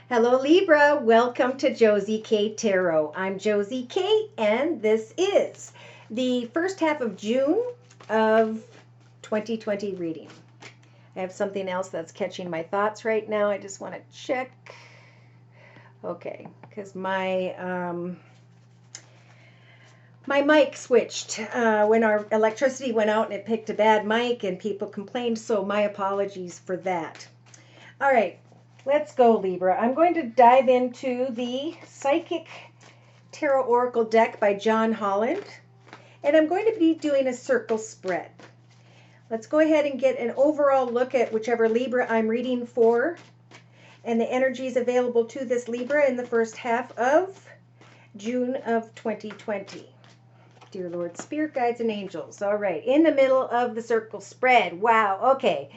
Hello Libra, welcome to Josie K Tarot. I'm Josie K and this is the first half of June of 2020 reading. I have something else that's catching my thoughts right now. I just want to check. Okay, because my mic switched when our electricity went out and it picked a bad mic and people complained, so my apologies for that. All right. Let's go, Libra. I'm going to dive into the Psychic Tarot Oracle deck by John Holland, and I'm going to be doing a circle spread. Let's go ahead and get an overall look at whichever Libra I'm reading for and the energies available to this Libra in the first half of June of 2020. Dear Lord, Spirit Guides and Angels. All right, in the middle of the circle spread. Wow, okay.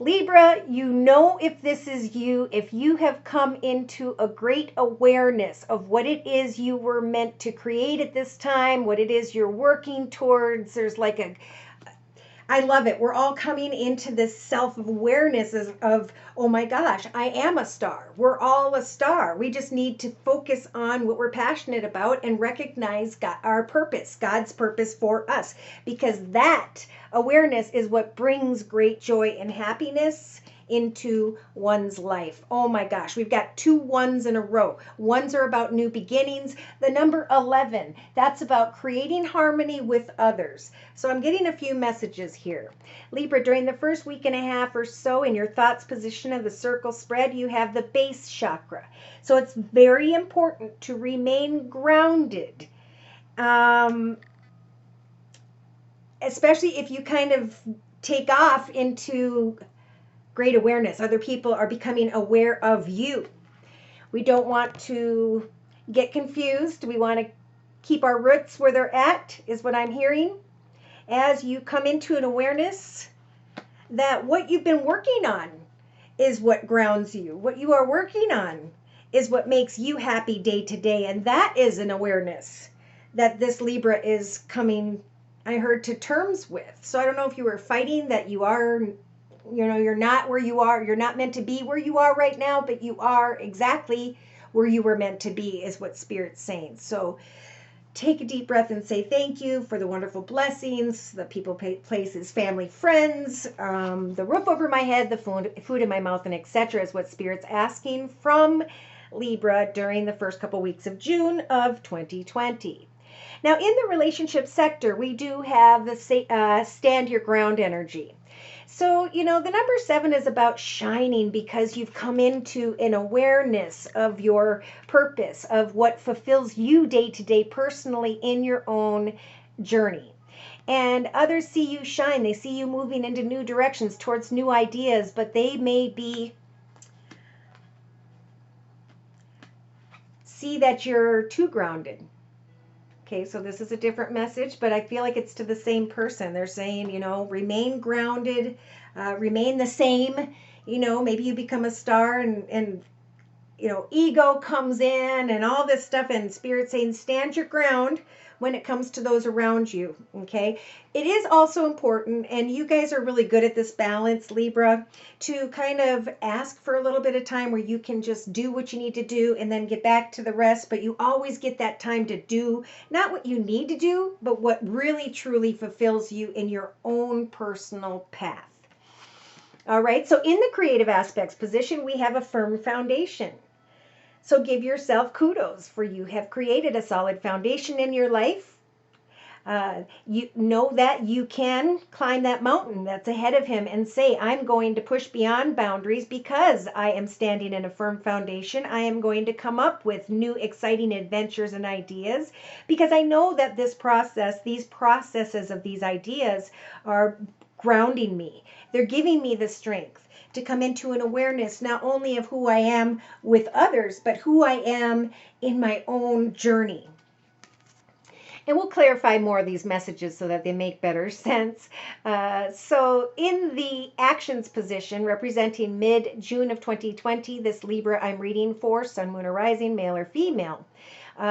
Libra, you know if this is you, if you have come into a great awareness of what it is you were meant to create at this time, what it is you're working towards. There's like I love it. We're all coming into this self-awareness of, oh my gosh, I am a star. We're all a star. We just need to focus on what we're passionate about and recognize our purpose, God's purpose for us, because that awareness is what brings great joy and happiness into one's life. Oh my gosh, we've got 2 ones in a row. Ones are about new beginnings. The number 11, that's about creating harmony with others. So I'm getting a few messages here. Libra, during the first week and a half or so in your thoughts position of the circle spread, you have the base chakra. So it's very important to remain grounded. Especially if you kind of take off into great awareness. Other people are becoming aware of you. We don't want to get confused. We want to keep our roots where they're at, is what I'm hearing. As you come into an awareness that what you've been working on is what grounds you. What you are working on is what makes you happy day to day. And that is an awareness that this Libra is coming, I heard, to terms with. So I don't know if you were fighting that you are, you're not where you are. You're not meant to be where you are right now, but you are exactly where you were meant to be, is what Spirit's saying. So take a deep breath and say thank you for the wonderful blessings, the people, places, family, friends, the roof over my head, the food in my mouth, and etc. is what Spirit's asking from Libra during the first couple weeks of June of 2020. Now, in the relationship sector, we do have the stand your ground energy. So, the number 7 is about shining because you've come into an awareness of your purpose, of what fulfills you day to day personally in your own journey. And others see you shine. They see you moving into new directions towards new ideas, but they may see that you're too grounded. Okay, so this is a different message, but I feel like it's to the same person. They're saying, remain grounded, remain the same. Maybe you become a star and ego comes in and all this stuff, and Spirit saying stand your ground when it comes to those around you. Okay, it is also important, and you guys are really good at this balance, Libra, to kind of ask for a little bit of time where you can just do what you need to do and then get back to the rest, but you always get that time to do not what you need to do, but what really truly fulfills you in your own personal path. All right, so in the creative aspects position, we have a firm foundation. So give yourself kudos, for you have created a solid foundation in your life. You know that you can climb that mountain that's ahead of him and say, I'm going to push beyond boundaries because I am standing in a firm foundation. I am going to come up with new exciting adventures and ideas because I know that these processes of these ideas are grounding me. They're giving me the strength to come into an awareness not only of who I am with others, but who I am in my own journey. And we'll clarify more of these messages so that they make better sense. So in the actions position, representing mid-June of 2020, this Libra I'm reading for, Sun, Moon, or Rising, male or female.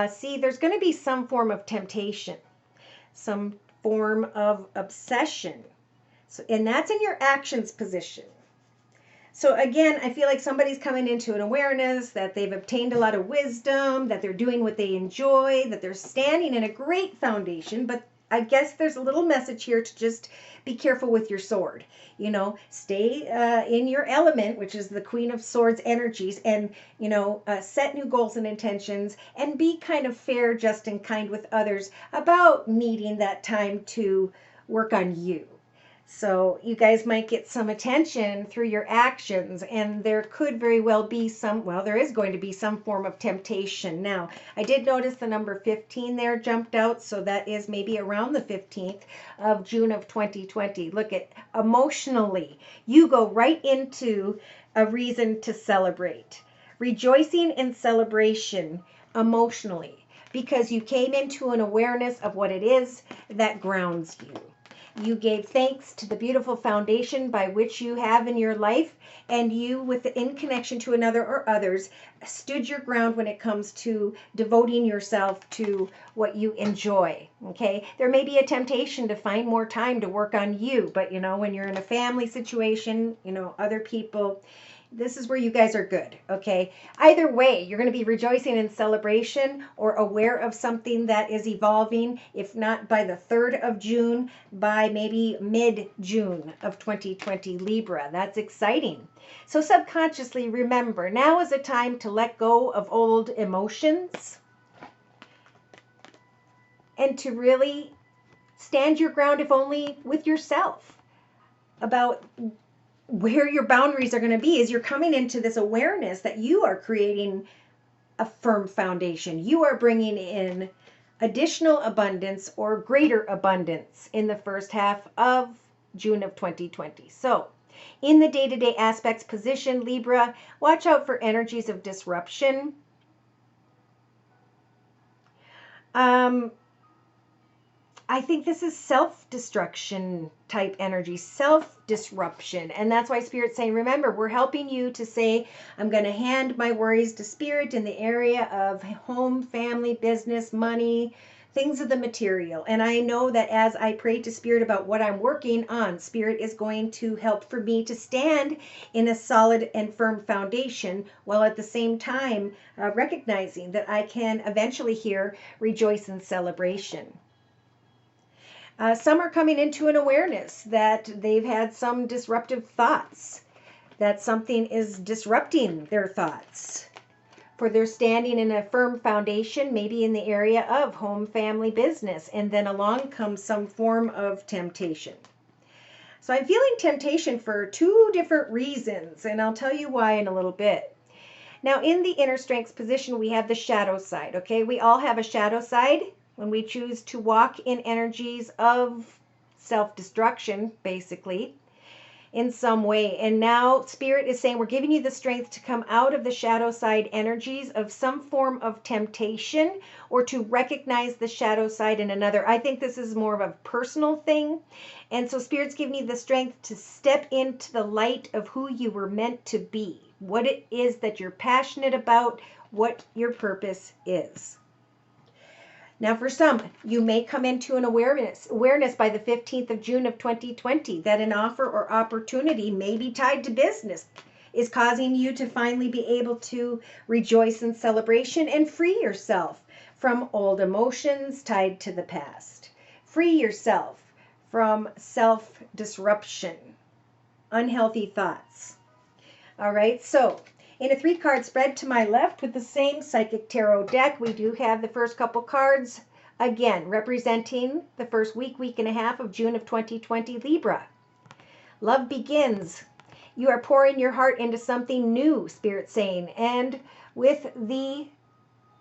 See, there's going to be some form of temptation, some form of obsession. So, and that's in your actions position. So again, I feel like somebody's coming into an awareness that they've obtained a lot of wisdom, that they're doing what they enjoy, that they're standing in a great foundation. But I guess there's a little message here to just be careful with your sword. You know, stay in your element, which is the Queen of Swords energies, and, you know, set new goals and intentions, and be kind of fair, just, and kind with others about needing that time to work on you. So you guys might get some attention through your actions, and there could very well be some, well, there is going to be some form of temptation. Now, I did notice the number 15 there jumped out, so that is maybe around the 15th of June of 2020. Look at emotionally, you go right into a reason to celebrate. Rejoicing in celebration emotionally, because you came into an awareness of what it is that grounds you. You gave thanks to the beautiful foundation by which you have in your life, and you, in connection to another or others, stood your ground when it comes to devoting yourself to what you enjoy. Okay, there may be a temptation to find more time to work on you, but you know, when you're in a family situation, you know, other people, this is where you guys are good. Okay, either way, you're going to be rejoicing in celebration or aware of something that is evolving, if not by the 3rd of June, by maybe mid-June of 2020 Libra. That's exciting. So subconsciously remember, now is a time to let go of old emotions and to really stand your ground, if only with yourself, about where your boundaries are going to be. As you're coming into this awareness that you are creating a firm foundation. You are bringing in additional abundance or greater abundance in the first half of June of 2020. So in the day-to-day aspects position, Libra, watch out for energies of disruption. I think this is self-destruction type energy, self-disruption. And that's why Spirit's saying, remember, we're helping you to say, I'm going to hand my worries to Spirit in the area of home, family, business, money, things of the material. And I know that as I pray to Spirit about what I'm working on, Spirit is going to help for me to stand in a solid and firm foundation, while at the same time recognizing that I can eventually here rejoice in celebration. Some are coming into an awareness that they've had some disruptive thoughts, that something is disrupting their thoughts. For they're standing in a firm foundation, maybe in the area of home, family, business, and then along comes some form of temptation. So I'm feeling temptation for 2 different reasons, and I'll tell you why in a little bit. Now, in the inner strengths position, we have the shadow side, okay? We all have a shadow side. When we choose to walk in energies of self-destruction, basically, in some way. And now Spirit is saying, we're giving you the strength to come out of the shadow side energies of some form of temptation, or to recognize the shadow side in another. I think this is more of a personal thing. And so Spirit's giving you the strength to step into the light of who you were meant to be, what it is that you're passionate about, what your purpose is. Now, for some, you may come into an awareness by the 15th of June of 2020 that an offer or opportunity may be tied to business is causing you to finally be able to rejoice in celebration and free yourself from old emotions tied to the past. Free yourself from self-disruption, unhealthy thoughts. All right, so in a 3-card spread to my left with the same Psychic Tarot deck, we do have the first couple cards, again, representing the first week and a half of June of 2020 Libra. Love begins. You are pouring your heart into something new, Spirit's saying. And with the,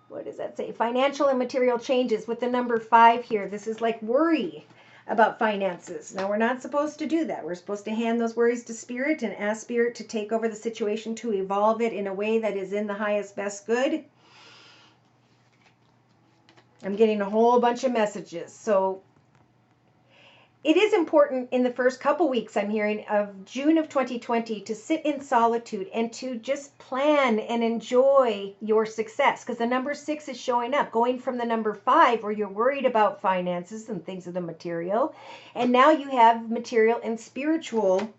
what does that say? Financial and material changes with the number 5 here. This is like worry about finances. Now, we're not supposed to do that. We're supposed to hand those worries to Spirit and ask Spirit to take over the situation, to evolve it in a way that is in the highest, best good. I'm getting a whole bunch of messages. So it is important in the first couple weeks, I'm hearing, of June of 2020 to sit in solitude and to just plan and enjoy your success, because the number 6 is showing up, going from the number 5 where you're worried about finances and things of the material, and now you have material and spiritual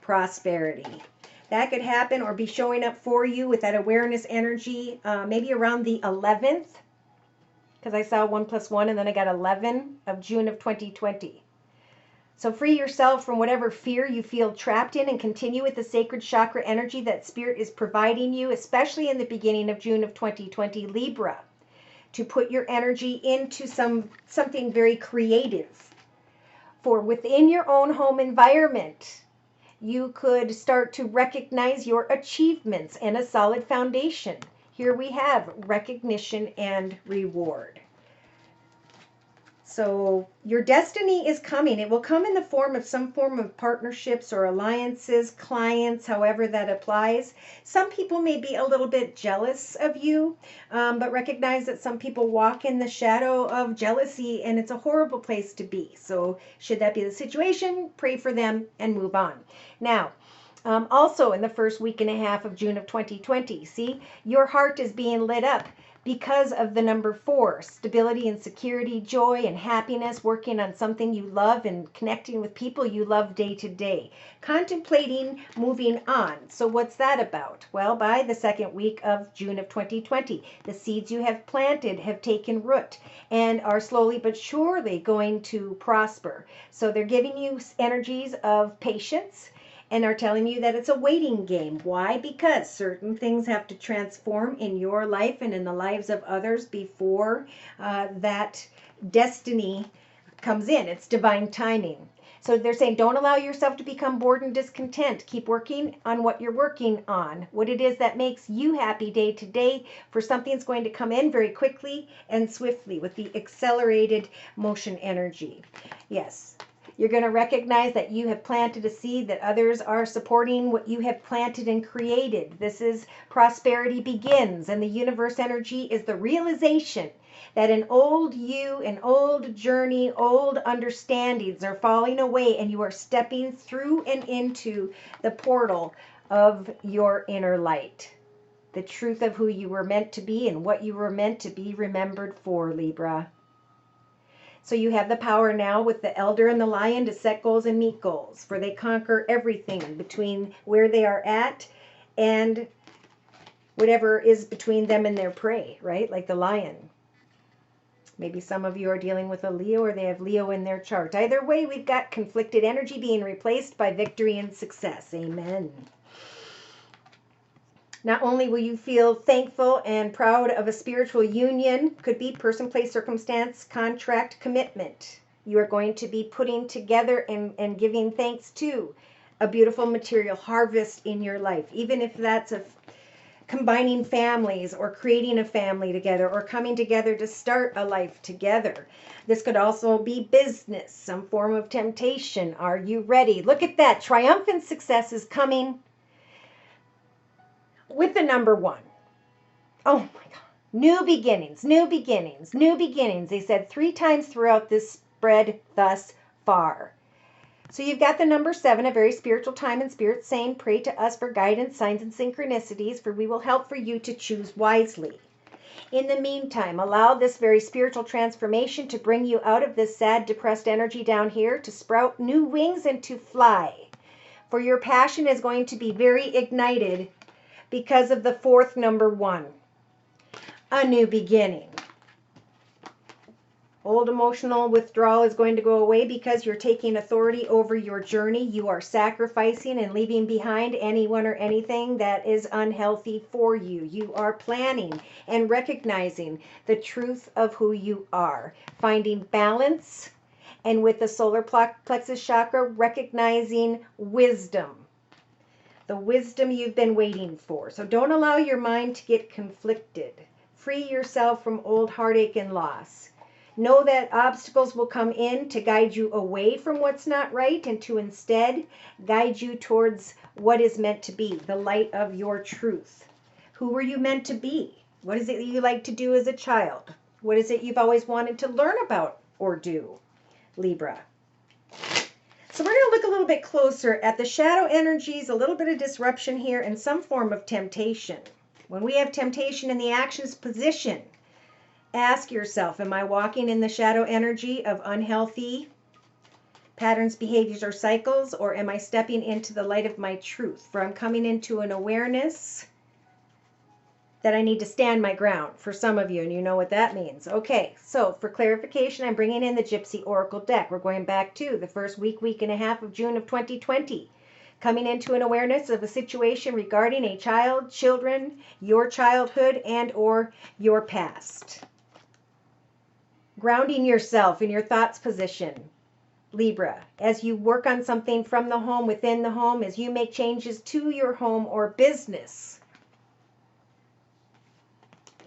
prosperity. That could happen or be showing up for you with that awareness energy, maybe around the 11th, because I saw 1 + 1 and then I got 11 of June of 2020. So free yourself from whatever fear you feel trapped in and continue with the sacred chakra energy that Spirit is providing you, especially in the beginning of June of 2020, Libra, to put your energy into something very creative. For within your own home environment, you could start to recognize your achievements and a solid foundation. Here we have recognition and reward. So your destiny is coming. It will come in the form of some form of partnerships or alliances, clients, however that applies. Some people may be a little bit jealous of you, but recognize that some people walk in the shadow of jealousy, and it's a horrible place to be. So should that be the situation, pray for them and move on. Now, also in the first week and a half of June of 2020, see, your heart is being lit up because of the number 4, stability and security, joy and happiness, working on something you love and connecting with people you love day to day, contemplating moving on. So what's that about? Well, by the second week of June of 2020, the seeds you have planted have taken root and are slowly but surely going to prosper. So they're giving you energies of patience and are telling you that it's a waiting game. Why? Because certain things have to transform in your life and in the lives of others before that destiny comes in. It's divine timing. So they're saying, don't allow yourself to become bored and discontent. Keep working on what you're working on, what it is that makes you happy day to day, for something's going to come in very quickly and swiftly with the accelerated motion energy. Yes. You're going to recognize that you have planted a seed, that others are supporting what you have planted and created. This is prosperity begins, and the universe energy is the realization that an old you, an old journey, old understandings are falling away, and you are stepping through and into the portal of your inner light. The truth of who you were meant to be and what you were meant to be remembered for, Libra. So you have the power now with the elder and the lion to set goals and meet goals, for they conquer everything between where they are at and whatever is between them and their prey, right? Like the lion. Maybe some of you are dealing with a Leo, or they have Leo in their chart. Either way, we've got conflicted energy being replaced by victory and success. Amen. Not only will you feel thankful and proud of a spiritual union, could be person, place, circumstance, contract, commitment. You are going to be putting together and giving thanks to a beautiful material harvest in your life, even if that's combining families or creating a family together or coming together to start a life together. This could also be business, some form of temptation. Are you ready? Look at that. Triumphant success is coming with the number 1. Oh my God. New beginnings, new beginnings, new beginnings. They said 3 times throughout this spread thus far. So you've got the number 7, a very spiritual time, and Spirit saying, pray to us for guidance, signs, and synchronicities, for we will help for you to choose wisely. In the meantime, allow this very spiritual transformation to bring you out of this sad, depressed energy down here, to sprout new wings and to fly. For your passion is going to be very ignited because of the 4th number 1. A new beginning. Old emotional withdrawal is going to go away because you're taking authority over your journey. You are sacrificing and leaving behind anyone or anything that is unhealthy for you. You are planning and recognizing the truth of who you are. Finding balance, and with the solar plexus chakra, recognizing wisdom. The wisdom you've been waiting for. So don't allow your mind to get conflicted. Free yourself from old heartache and loss. Know that obstacles will come in to guide you away from what's not right and to instead guide you towards what is meant to be, the light of your truth. Who were you meant to be? What is it that you like to do as a child? What is it you've always wanted to learn about or do, Libra? So we're going to look a little bit closer at the shadow energies, a little bit of disruption here, and some form of temptation. When we have temptation in the actions position, ask yourself, am I walking in the shadow energy of unhealthy patterns, behaviors, or cycles, or am I stepping into the light of my truth? For I'm coming into an awareness that I need to stand my ground for some of you, and you know what that means. Okay, so for clarification, I'm bringing in the Gypsy Oracle deck. We're going back to the first week and a half of June of 2020. Coming into an awareness of a situation regarding a child, children, your childhood, and or your past. Grounding yourself in your thoughts position, Libra, as you work on something from the home, within the home, as you make changes to your home or business.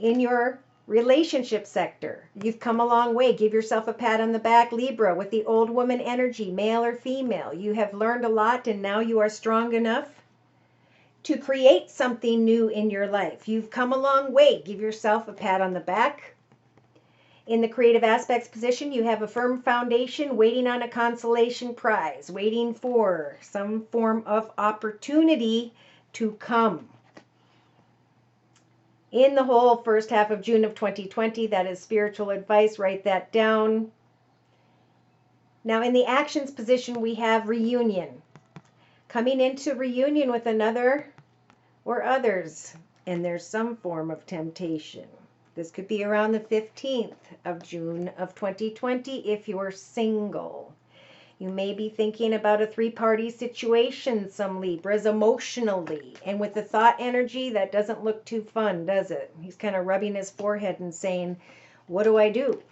In your relationship sector, you've come a long way. Give yourself a pat on the back, Libra, with the old woman energy, male or female. You have learned a lot, and now you are strong enough to create something new in your life. You've come a long way. Give yourself a pat on the back. In the creative aspects position, you have a firm foundation, waiting on a consolation prize, waiting for some form of opportunity to come. In the whole first half of June of 2020, that is spiritual advice. Write that down. Now, in the actions position, we have reunion. Coming into reunion with another or others, and there's some form of temptation. This could be around the 15th of June of 2020 if you're single. You may be thinking about a three-party situation, some Libras, emotionally. And with the thought energy, that doesn't look too fun, does it? He's kind of rubbing his forehead and saying, what do I do?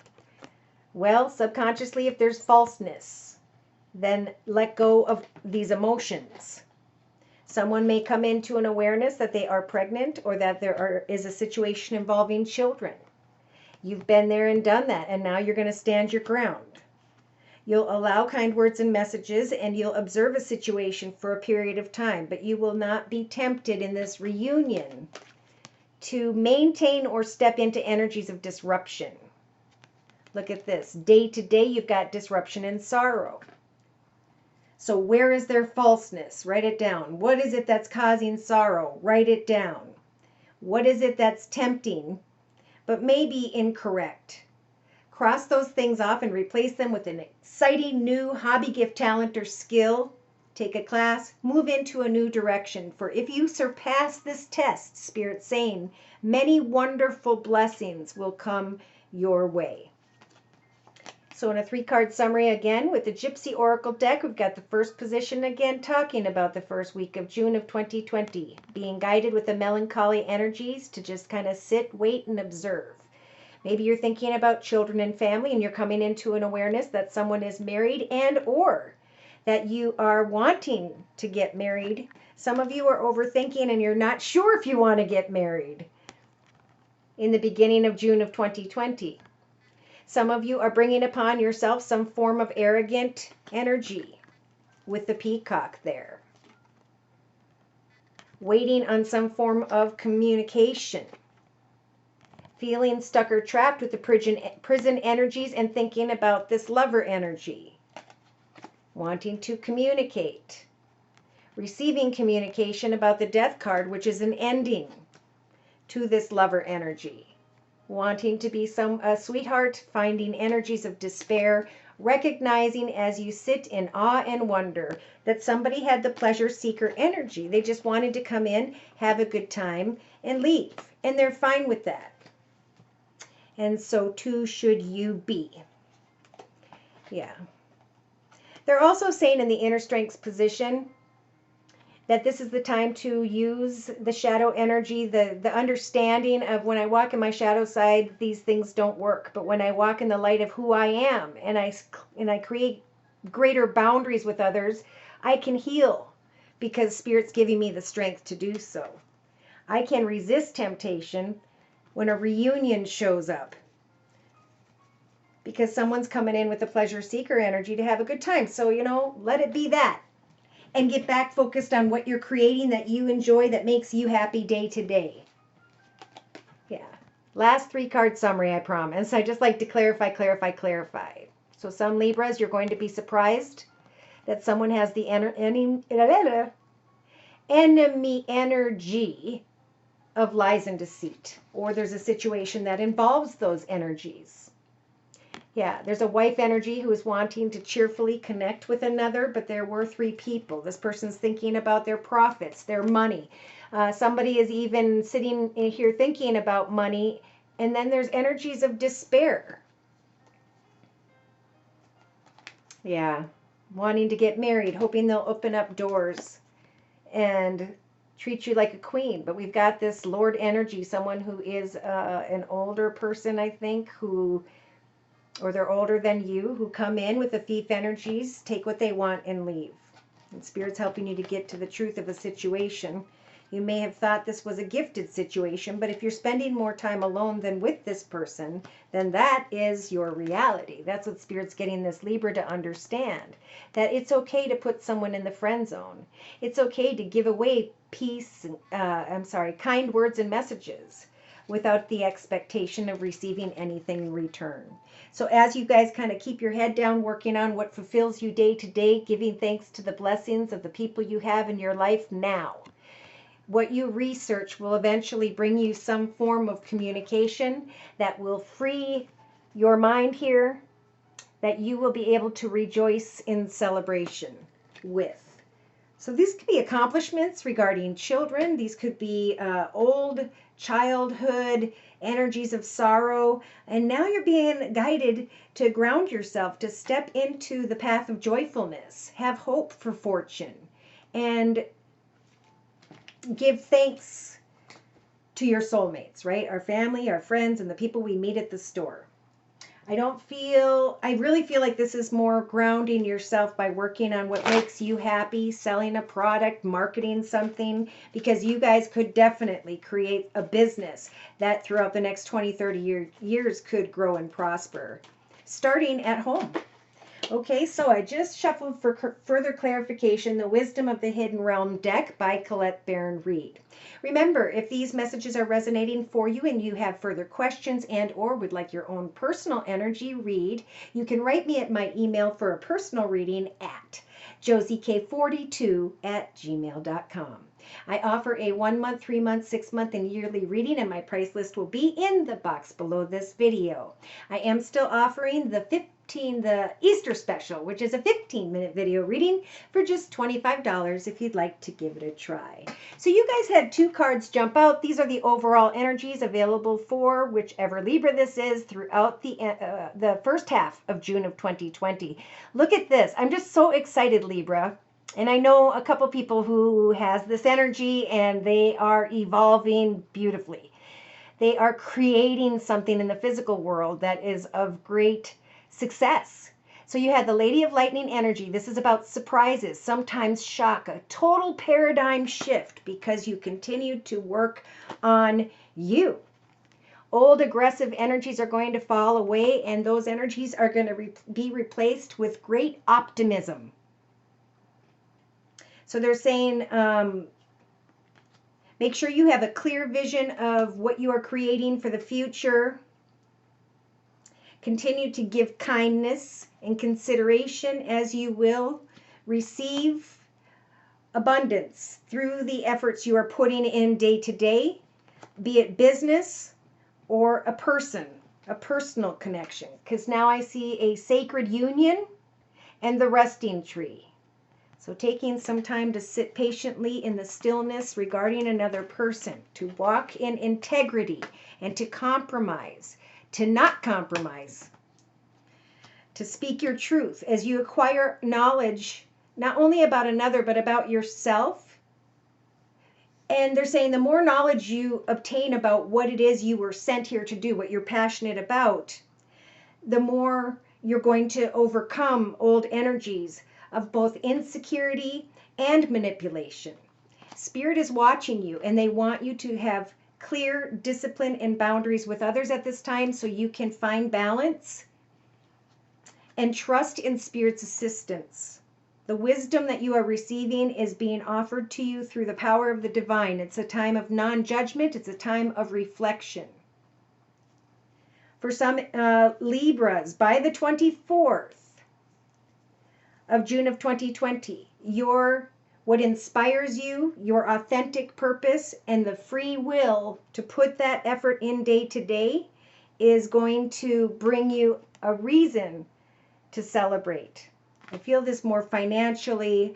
Well, subconsciously, if there's falseness, then let go of these emotions. Someone may come into an awareness that they are pregnant or that there is a situation involving children. You've been there and done that, and now you're going to stand your ground. You'll allow kind words and messages, and you'll observe a situation for a period of time, but you will not be tempted in this reunion to maintain or step into energies of disruption. Look at this. Day to day, you've got disruption and sorrow. So where is their falseness? Write it down. What is it that's causing sorrow? Write it down. What is it that's tempting, but maybe incorrect? Cross those things off and replace them with an exciting new hobby, gift, talent, or skill. Take a class, move into a new direction. For if you surpass this test, Spirit's saying, many wonderful blessings will come your way. So in a three-card summary again, with the Gypsy Oracle deck, we've got the first position again, talking about the first week of June of 2020, being guided with the melancholy energies to just kind of sit, wait, and observe. Maybe you're thinking about children and family, and you're coming into an awareness that someone is married and or that you are wanting to get married. Some of you are overthinking and you're not sure if you want to get married in the beginning of June of 2020. Some of you are bringing upon yourself some form of arrogant energy with the peacock there. Waiting on some form of communication. Feeling stuck or trapped with the prison energies and thinking about this lover energy. Wanting to communicate. Receiving communication about the death card, which is an ending to this lover energy. Wanting to be a sweetheart, finding energies of despair, recognizing as you sit in awe and wonder that somebody had the pleasure seeker energy. They just wanted to come in, have a good time, and leave. And they're fine with that. And so too should you be. Yeah. They're also saying in the inner strengths position that this is the time to use the shadow energy, the understanding of when I walk in my shadow side, these things don't work. But when I walk in the light of who I am and I create greater boundaries with others, I can heal because Spirit's giving me the strength to do so. I can resist temptation when a reunion shows up because someone's coming in with a pleasure seeker energy to have a good time. So, let it be that. And get back focused on what you're creating that you enjoy, that makes you happy day to day. Yeah. Last three-card summary, I promise. I just like to clarify. So some Libras, you're going to be surprised that someone has the enemy energy of lies and deceit. Or there's a situation that involves those energies. Yeah, there's a wife energy who is wanting to cheerfully connect with another, but there were three people. This person's thinking about their profits, their money. Somebody is even sitting in here thinking about money, and then there's energies of despair. Yeah, wanting to get married, hoping they'll open up doors and treat you like a queen. But we've got this Lord energy, someone who is an older person, I think, who, or they're older than you, who come in with the thief energies, take what they want and leave. And Spirit's helping you to get to the truth of a situation. You may have thought this was a gifted situation, but if you're spending more time alone than with this person, then that is your reality. That's what Spirit's getting this Libra to understand. That it's okay to put someone in the friend zone. It's okay to give away kind words and messages without the expectation of receiving anything in return. So as you guys kind of keep your head down, working on what fulfills you day to day, giving thanks to the blessings of the people you have in your life now, what you research will eventually bring you some form of communication that will free your mind here, that you will be able to rejoice in celebration with. So these could be accomplishments regarding children. These could be old childhood energies of sorrow. And now you're being guided to ground yourself, to step into the path of joyfulness, have hope for fortune, and give thanks to your soulmates, right? Our family, our friends, and the people we meet at the store. I really feel like this is more grounding yourself by working on what makes you happy, selling a product, marketing something, because you guys could definitely create a business that throughout the next 20, 30 years could grow and prosper, starting at home. Okay, so I just shuffled for further clarification the Wisdom of the Hidden Realm deck by Colette Baron Reed. Remember, if these messages are resonating for you and you have further questions and or would like your own personal energy read, you can write me at my email for a personal reading at josiek42@gmail.com. I offer a 1 month, 3 month, 6 month, and yearly reading, and my price list will be in the box below this video. I am still offering the Easter special, which is a 15-minute video reading for just $25 if you'd like to give it a try. So you guys had 2 cards jump out. These are the overall energies available for whichever Libra this is throughout the first half of June of 2020. Look at this. I'm just so excited, Libra. And I know a couple people who has this energy, and they are evolving beautifully. They are creating something in the physical world that is of great success. So you had the Lady of Lightning energy. This is about surprises, sometimes shock, a total paradigm shift because you continue to work on you. Old aggressive energies are going to fall away, and those energies are going to be replaced with great optimism. So they're saying, make sure you have a clear vision of what you are creating for the future. Continue to give kindness and consideration as you will receive abundance through the efforts you are putting in day to day, be it business or a person, a personal connection. Because now I see a sacred union and the resting tree. So taking some time to sit patiently in the stillness regarding another person, to walk in integrity and to compromise, to not compromise, to speak your truth as you acquire knowledge, not only about another, but about yourself. And they're saying the more knowledge you obtain about what it is you were sent here to do, what you're passionate about, the more you're going to overcome old energies of both insecurity and manipulation. Spirit is watching you, and they want you to have clear discipline and boundaries with others at this time so you can find balance and trust in Spirit's assistance. The wisdom that you are receiving is being offered to you through the power of the divine. It's a time of non-judgment. It's a time of reflection. For some Libras, by the 24th of June of 2020, what inspires you, your authentic purpose, and the free will to put that effort in day to day is going to bring you a reason to celebrate. I feel this more financially,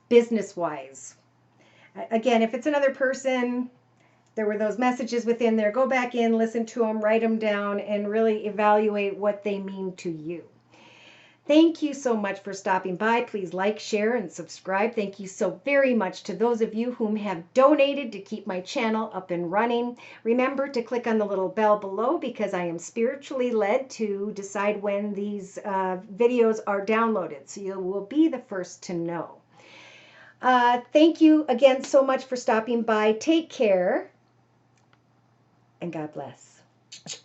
business-wise. Again, if it's another person, there were those messages within there. Go back in, listen to them, write them down, and really evaluate what they mean to you. Thank you so much for stopping by. Please like, share, and subscribe. Thank you so very much to those of you whom have donated to keep my channel up and running. Remember to click on the little bell below because I am spiritually led to decide when these videos are downloaded, so you will be the first to know. Thank you again so much for stopping by. Take care, and God bless.